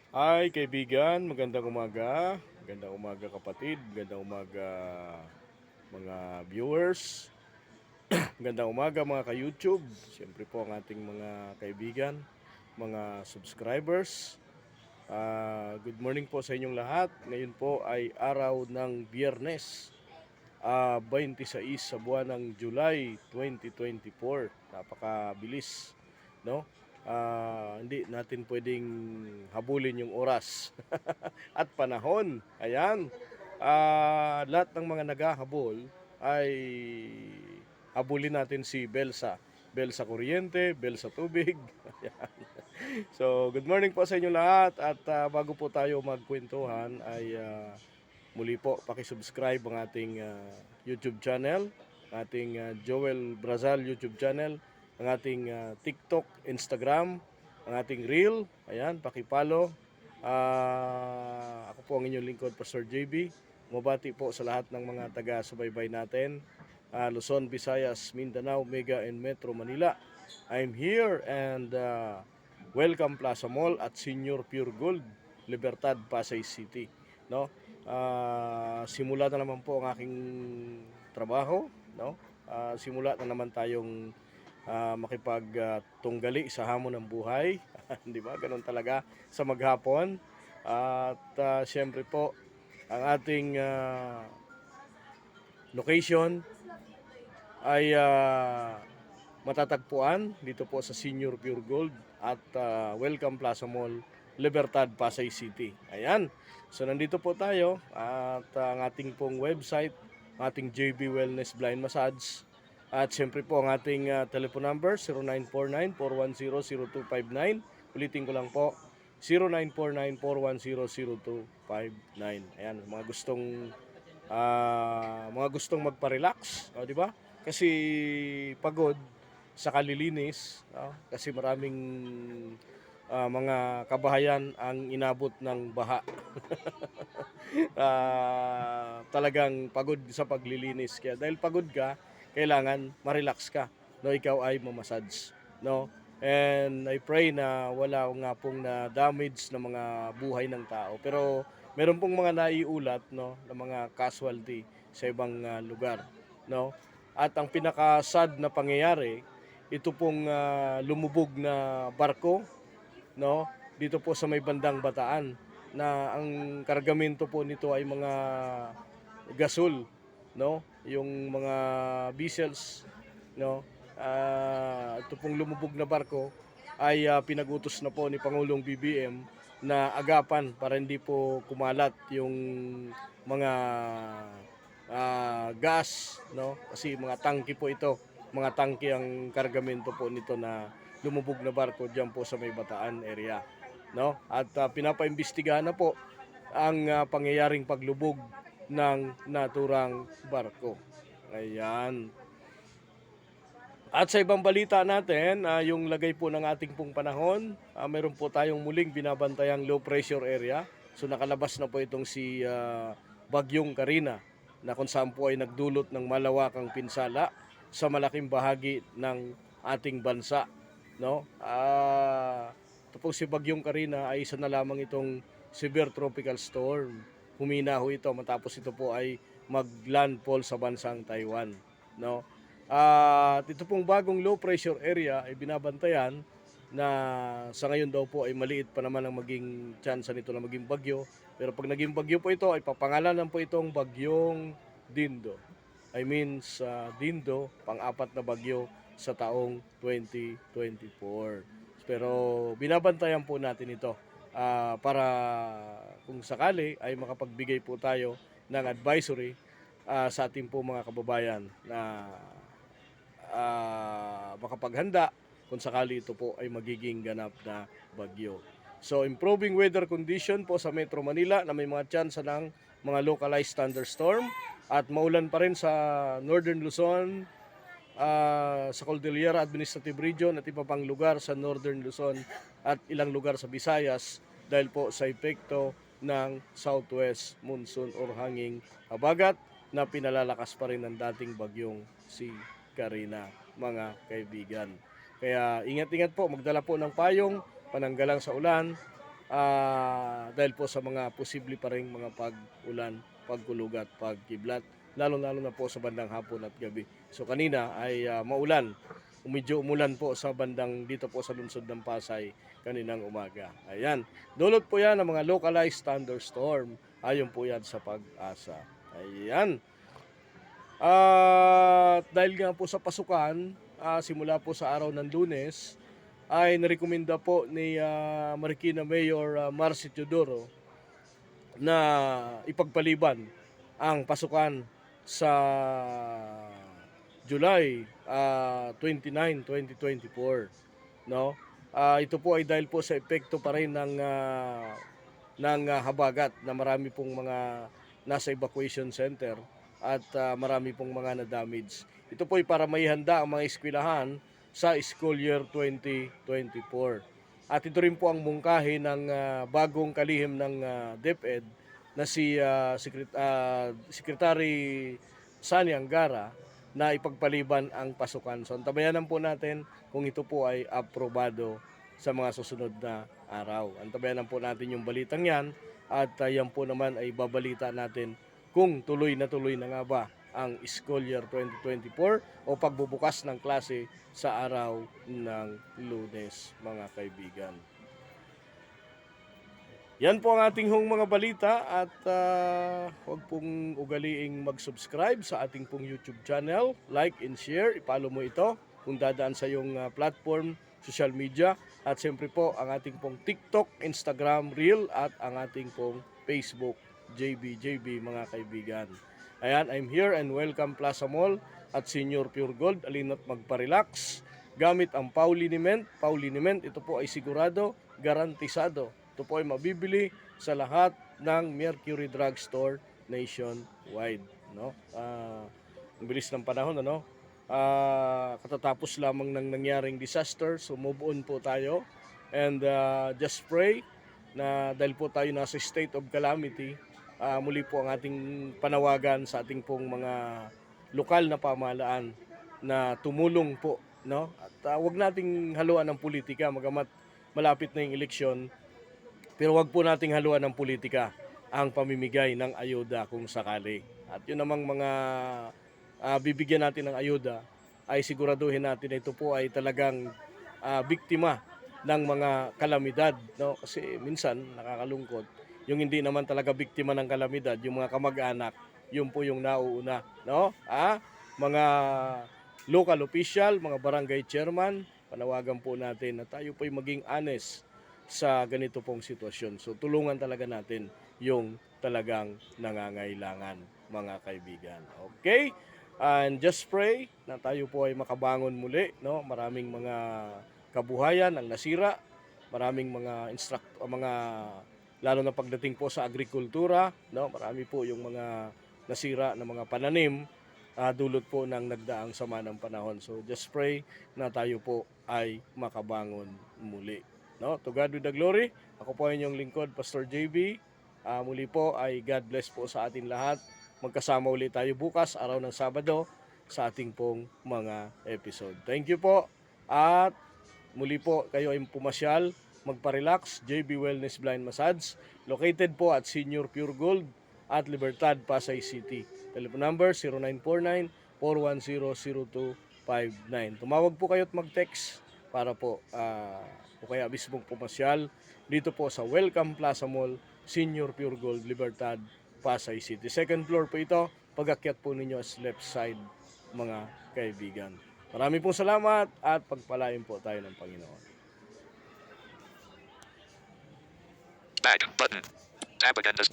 Hi kaibigan, magandang umaga. Magandang umaga kapatid, magandang umaga mga viewers. Magandang umaga mga ka-YouTube. Siyempre po ang ating mga kaibigan, mga subscribers. Good morning po sa inyong lahat. Ngayon po ay araw ng Biyernes, 26 sa buwan ng July 2024. Napakabilis, no? Hindi natin pwedeng habulin yung oras at panahon. Ayan. Lahat ng mga naghahabol ay habulin natin si Belsa. Bel sa kuryente, bel sa tubig. Ayan. So, good morning po sa inyo lahat at bago po tayo magkwentuhan ay muli po paki-subscribe ang ating YouTube channel, ating Joel Brazal YouTube channel, ang ating TikTok, Instagram, ang ating Reel. Ayan, paki-follow. Ako po ang inyong lingkod, Pastor JB. Mabati po sa lahat ng mga taga-subaybay natin. Luzon, Visayas, Mindanao, Mega, and Metro Manila. I'm here and welcome Plaza Mall at Senior Pure Gold, Libertad, Pasay City. No? Simula na naman po ang aking trabaho. No? Simula na naman tayong makipagtunggali sa hamon ng buhay. Di ba? Ganun talaga sa maghapon. At siyempre po, ang ating location ay matatagpuan dito po sa Senior Pure Gold at Welcome Plaza Mall, Libertad, Pasay City. Ayan. So nandito po tayo at ang ating pong website, ating JB Wellness Blind Massage. At siyempre po ang ating telephone number 0949-410-0259. Ulitin ko lang po 0949-410-0259. Ayan, mga gustong magpa-relax, di ba? Kasi pagod sa kalilinis, kasi maraming mga kabahayan ang inabot ng baha. Talagang pagod sa paglilinis, kaya dahil pagod ka, kailangan ma-relax ka, no, ikaw ay mamassage, no. And I pray na wala nga pong na damage ng mga buhay ng tao, pero meron pong mga naiulat, no, ng mga casualty sa ibang lugar, no. At ang pinaka-sad na pangyayari, ito pong lumubog na barko, no, dito po sa may bandang Bataan, na ang kargamento po nito ay mga gasol, no, yung mga vessels, no. Ito pong lumubog na barko ay pinagutos na po ni Pangulong BBM na agapan para hindi po kumalat yung mga gas, no, kasi mga tangke po ito, mga tangke ang kargamento po nito na lumubog na barko diyan po sa may Bataan area, no. At pinapaimbestigahan na po ang pangyayaring paglubog ng naturang barko. Ayan. At sa ibang balita natin, yung lagay po ng ating pong panahon, meron po tayong muling binabantayang low pressure area. So nakalabas na po itong si Bagyong Karina, na kung saan po ay nagdulot ng malawakang pinsala sa malaking bahagi ng ating bansa, no? Ito po si Bagyong Karina ay isa na lamang itong severe tropical storm. Humina ho ito matapos ito po ay maglandfall sa bansang Taiwan, no? At ito pong bagong low pressure area ay binabantayan na sa ngayon daw po ay maliit pa naman ang maging tsansa nito na maging bagyo. Pero pag naging bagyo po ito, ay papangalanan po itong Bagyong Dindo. I mean sa Dindo, pang-apat na bagyo sa taong 2024. Pero binabantayan po natin ito para kung sakali ay makapagbigay po tayo ng advisory sa ating po mga kababayan na makapaghanda kung sakali ito po ay magiging ganap na bagyo. So improving weather condition po sa Metro Manila na may mga tsansa ng mga localized thunderstorm at maulan pa rin sa Northern Luzon, sa Cordillera Administrative Region at iba pang lugar sa Northern Luzon at ilang lugar sa Visayas dahil po sa epekto ng southwest monsoon or hanging habagat na pinalalakas pa rin ng dating bagyong si Karina, mga kaibigan. Kaya ingat-ingat po, magdala po ng payong, pananggalang sa ulan, dahil po sa mga posible pa ring mga pag-ulan, pagkulog at pagkiblat, lalo-lalo na po sa bandang hapon at gabi. So kanina ay maulan, medyo umulan po sa bandang dito po sa lungsod ng Pasay kaninang umaga. Ayan, dulot po yan ng mga localized thunderstorm, ayon po yan sa Pag-asa. Ayan. Dahil nga po sa pasukan, simula po sa araw ng Lunes, ay narekomenda po ni Marikina Mayor Marcy Teodoro na ipagpaliban ang pasukan sa July 29, 2024, no? Ito po ay dahil po sa epekto pa rin ng habagat na marami pong mga nasa evacuation center at marami pong mga na-damage. Ito po ay para maihanda ang mga eskwelahan sa school year 2024. At ito rin po ang mungkahi ng bagong kalihim ng DepEd na si Secretary Sani Angara na ipagpaliban ang pasukan. So antabayanan po natin kung ito po ay aprobado sa mga susunod na araw. Antabayanan po natin yung balitang yan at yan po naman ay babalita natin kung tuloy na nga ba ang school year 2024 o pagbubukas ng klase sa araw ng Lunes, mga kaibigan. Yan po ang ating mga balita at huwag pong ugaliing mag-subscribe sa ating pong YouTube channel. Like and share, ipalo mo ito kung dadaan sa iyong platform, social media. At siyempre po ang ating pong TikTok, Instagram, Reel at ang ating pong Facebook, JB, mga kaibigan. Ayan, I'm here and welcome Plaza Mall at Senior Pure Gold. Alina't magpa-relax gamit ang Pauliniment. Pauliniment, ito po ay sigurado, garantisado. Ito po ay mabibili sa lahat ng Mercury Drug Store nationwide. No? Ang bilis ng panahon, ano? Katatapos lamang ng nangyaring disaster, so move on po tayo. And just pray na dahil po tayo nasa state of calamity, muli po ang ating panawagan sa ating pong mga lokal na pamahalaan na tumulong po, no? At wag nating haluan ng politika magamat malapit na yung eleksyon, pero wag po nating haluan ng politika ang pamimigay ng ayuda kung sakali. At yun namang mga bibigyan natin ng ayuda ay siguraduhin natin na ito po ay talagang biktima ng mga kalamidad, no? Kasi minsan nakakalungkot yung hindi naman talaga biktima ng kalamidad, yung mga kamag-anak, yun po yung nauuna, no? Mga local official, mga barangay chairman, panawagan po natin na tayo po'y maging honest sa ganito pong sitwasyon. So tulungan talaga natin yung talagang nangangailangan, mga kaibigan. Okay? And just pray na tayo po ay makabangon muli, no? Maraming mga kabuhayan ang nasira, maraming mga lalo na pagdating po sa agrikultura, no? Marami po yung mga nasira na mga pananim, dulot po ng nagdaang sama ng panahon. So just pray na tayo po ay makabangon muli, no? To God with the glory. Ako po ay inyong lingkod, Pastor JB. Muli po ay God bless po sa atin lahat. Magkasama ulit tayo bukas, araw ng Sabado, sa ating pong mga episode. Thank you po. At muli po kayo ay pumasyal, magpa-relax, JB Wellness Blind Massage, located po at Senior Pure Gold at Libertad, Pasay City. Telephone number 0949-410-0259. Tumawag po kayo at mag-text para po o kaya mismong pumasyal dito po sa Welcome Plaza Mall, Senior Pure Gold, Libertad, Pasay City. Second floor po ito, pag-akyat po ninyo as left side, mga kaibigan. Marami pong salamat at pagpalain po tayo ng Panginoon. Back button. Tab again.